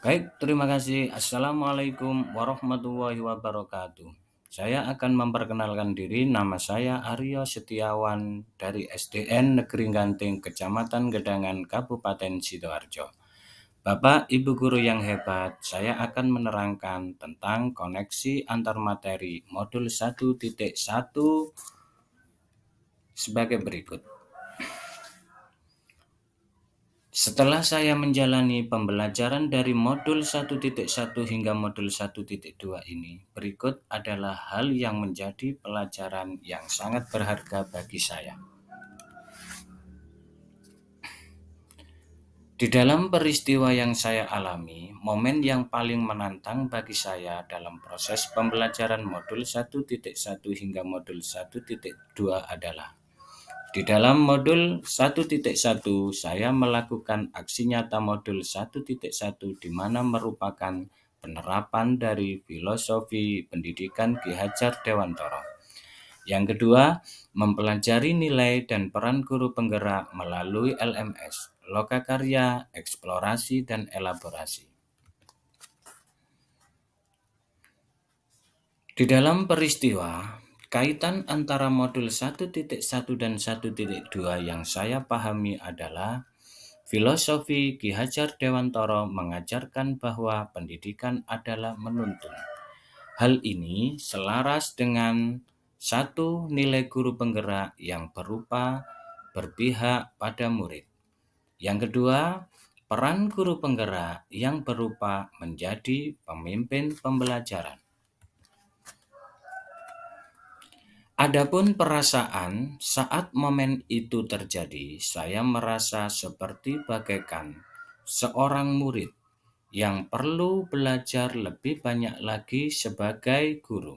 Baik, terima kasih. Assalamualaikum warahmatullahi wabarakatuh. Saya akan memperkenalkan diri. Nama saya Aryo Setiawan dari SDN Negeri Ganting, Kecamatan Gedangan, Kabupaten Sidoarjo. Bapak, Ibu guru yang hebat, saya akan menerangkan tentang koneksi antar materi modul 1.1 sebagai berikut. Setelah saya menjalani pembelajaran dari modul 1.1 hingga modul 1.2 ini, berikut adalah hal yang menjadi pelajaran yang sangat berharga bagi saya. Di dalam peristiwa yang saya alami, momen yang paling menantang bagi saya dalam proses pembelajaran modul 1.1 hingga modul 1.2 adalah di dalam modul 1.1, saya melakukan aksi nyata modul 1.1 di mana merupakan penerapan dari filosofi pendidikan Ki Hajar Dewantara. Yang kedua, mempelajari nilai dan peran guru penggerak melalui LMS, lokakarya, eksplorasi, dan elaborasi. Di dalam peristiwa, kaitan antara modul 1.1 dan 1.2 yang saya pahami adalah filosofi Ki Hajar Dewantara mengajarkan bahwa pendidikan adalah menuntun. Hal ini selaras dengan satu nilai guru penggerak yang berupa berpihak pada murid. Yang kedua, peran guru penggerak yang berupa menjadi pemimpin pembelajaran. Adapun perasaan saat momen itu terjadi, saya merasa seperti bagaikan seorang murid yang perlu belajar lebih banyak lagi sebagai guru.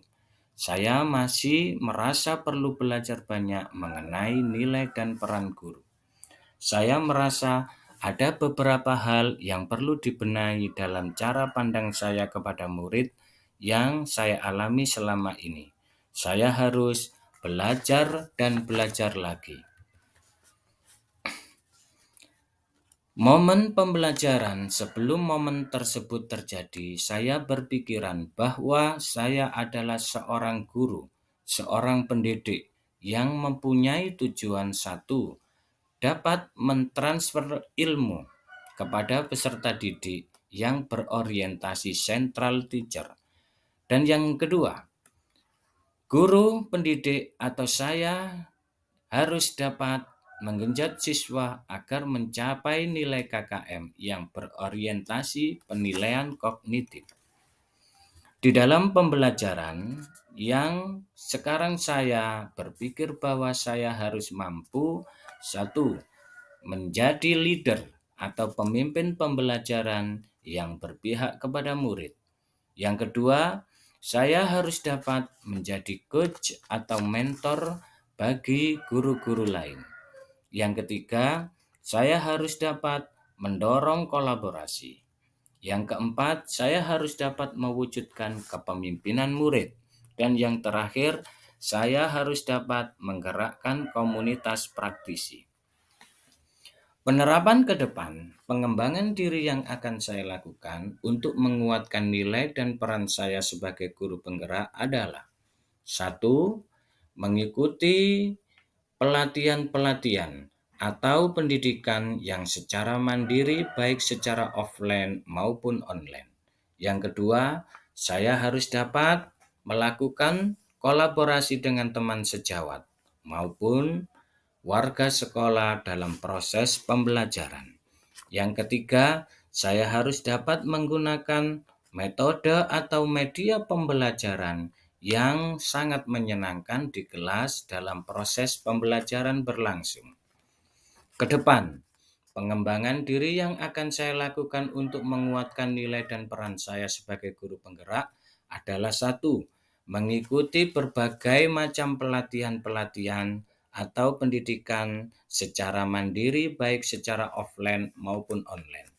Saya masih merasa perlu belajar banyak mengenai nilai dan peran guru. Saya merasa ada beberapa hal yang perlu dibenahi dalam cara pandang saya kepada murid yang saya alami selama ini. Saya harus belajar dan belajar lagi. Momen pembelajaran sebelum momen tersebut terjadi, saya berpikiran bahwa saya adalah seorang guru, seorang pendidik yang mempunyai tujuan satu, dapat mentransfer ilmu kepada peserta didik yang berorientasi central teacher. Dan yang kedua, guru pendidik atau saya harus dapat menggenjot siswa agar mencapai nilai KKM yang berorientasi penilaian kognitif. Di dalam pembelajaran yang sekarang saya berpikir bahwa saya harus mampu satu, menjadi leader atau pemimpin pembelajaran yang berpihak kepada murid. Yang kedua, saya harus dapat menjadi coach atau mentor bagi guru-guru lain. Yang ketiga, saya harus dapat mendorong kolaborasi. Yang keempat, saya harus dapat mewujudkan kepemimpinan murid. Dan yang terakhir, saya harus dapat menggerakkan komunitas praktisi. Penerapan ke depan, pengembangan diri yang akan saya lakukan untuk menguatkan nilai dan peran saya sebagai guru penggerak adalah: satu, mengikuti pelatihan-pelatihan atau pendidikan yang secara mandiri baik secara offline maupun online. Yang kedua, saya harus dapat melakukan kolaborasi dengan teman sejawat maupun warga sekolah dalam proses pembelajaran. Yang ketiga, saya harus dapat menggunakan metode atau media pembelajaran yang sangat menyenangkan di kelas dalam proses pembelajaran berlangsung. Kedepan, pengembangan diri yang akan saya lakukan untuk menguatkan nilai dan peran saya sebagai guru penggerak adalah satu, mengikuti berbagai macam pelatihan-pelatihan atau pendidikan secara mandiri baik secara offline maupun online.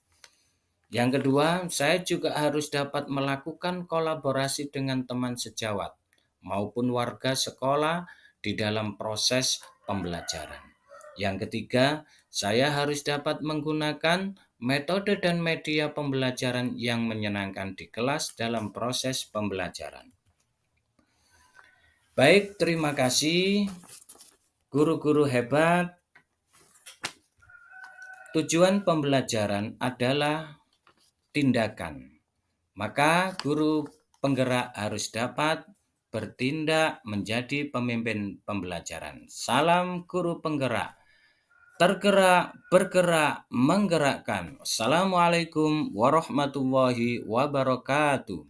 Yang kedua, saya juga harus dapat melakukan kolaborasi dengan teman sejawat maupun warga sekolah di dalam proses pembelajaran. Yang ketiga, saya harus dapat menggunakan metode dan media pembelajaran yang menyenangkan di kelas dalam proses pembelajaran. Baik, terima kasih guru-guru hebat. Tujuan pembelajaran adalah tindakan. Maka guru penggerak harus dapat bertindak menjadi pemimpin pembelajaran. Salam guru penggerak. Tergerak, bergerak, menggerakkan. Assalamualaikum warahmatullahi wabarakatuh.